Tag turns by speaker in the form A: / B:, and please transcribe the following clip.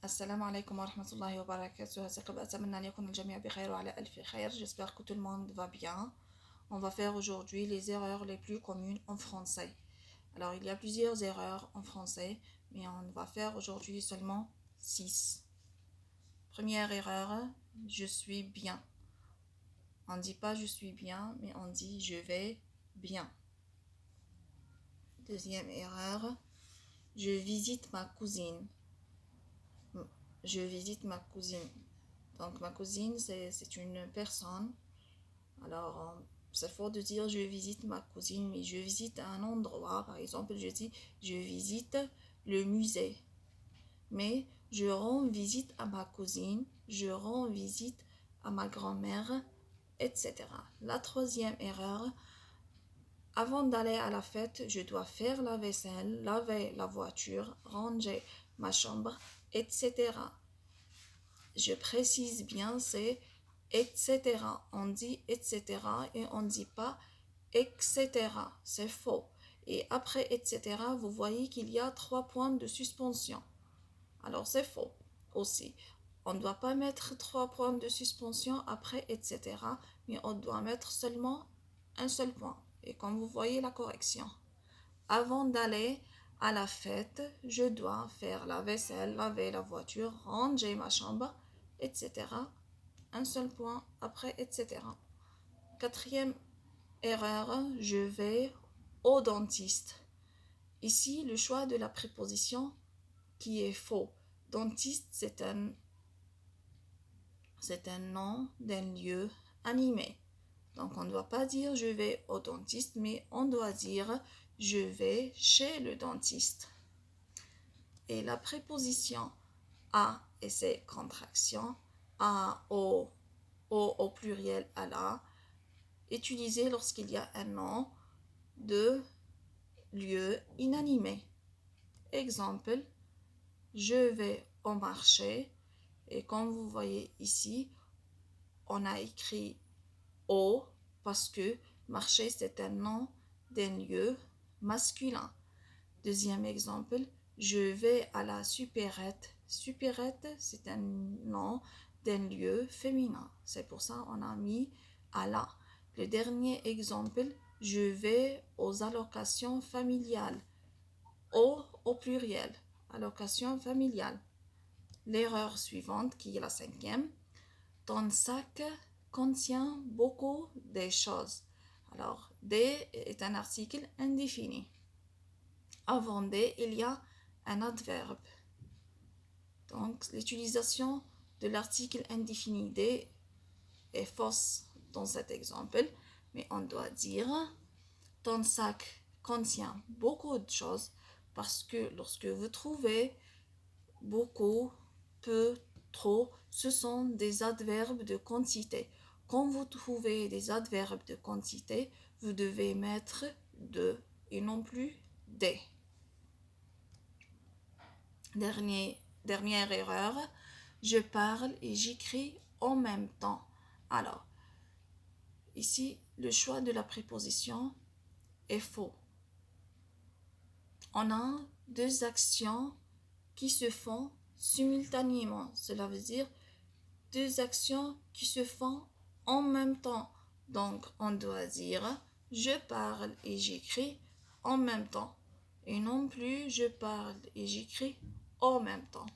A: Assalamu alaikum wa rahmatullahi wa barakatuh. J'espère que tout le monde va bien. On va faire aujourd'hui les erreurs les plus communes en français. Alors, il y a plusieurs erreurs en français, mais on va faire aujourd'hui seulement 6. Première erreur, je suis bien. On ne dit pas je suis bien, mais on dit je vais bien. Deuxième erreur, je visite ma cousine. Je visite ma cousine. Donc, ma cousine, c'est une personne. Alors, c'est faux de dire je visite ma cousine, mais je visite un endroit. Par exemple, je dis je visite le musée. Mais je rends visite à ma cousine, je rends visite à ma grand-mère, etc. La troisième erreur, avant d'aller à la fête, je dois faire la vaisselle, laver la voiture, ranger ma chambre, etc. Je précise bien, c'est etc. On dit etc. et on ne dit pas etc. C'est faux. Et après etc., vous voyez qu'il y a 3 points de suspension. Alors c'est faux aussi. On ne doit pas mettre 3 points de suspension après etc. Mais on doit mettre seulement un seul point. Et comme vous voyez la correction. Avant d'aller à la fête, je dois faire la vaisselle, laver la voiture, ranger ma chambre, etc. Un seul point après, etc. Quatrième erreur, je vais au dentiste. Ici, le choix de la préposition qui est faux. Dentiste, c'est un nom d'un lieu animé. Donc, on ne doit pas dire je vais au dentiste, mais on doit dire je vais chez le dentiste. Et la préposition à et ses contractions, à, au pluriel, à la, utilisée lorsqu'il y a un nom de lieu inanimé. Exemple, je vais au marché. Et comme vous voyez ici, on a écrit au parce que marché c'est un nom d'un lieu masculin. Deuxième exemple, je vais à la supérette. Supérette, c'est un nom d'un lieu féminin. C'est pour ça qu'on a mis à la. Le dernier exemple, je vais aux allocations familiales. Au pluriel, allocations familiales. L'erreur suivante, qui est la cinquième, ton sac contient beaucoup de choses. Alors, des est un article indéfini. Avant des, il y a un adverbe. Donc, l'utilisation de l'article indéfini des est fausse dans cet exemple, mais on doit dire ton sac contient beaucoup de choses parce que lorsque vous trouvez beaucoup, peu, trop, ce sont des adverbes de quantité. Quand vous trouvez des adverbes de quantité, vous devez mettre de et non plus des. Dernière erreur, je parle et j'écris en même temps. Alors, ici, le choix de la préposition est faux. On a deux actions qui se font simultanément. Cela veut dire deux actions qui se font en même temps. Donc, on doit dire je parle et j'écris en même temps. Et non plus je parle et j'écris en même temps.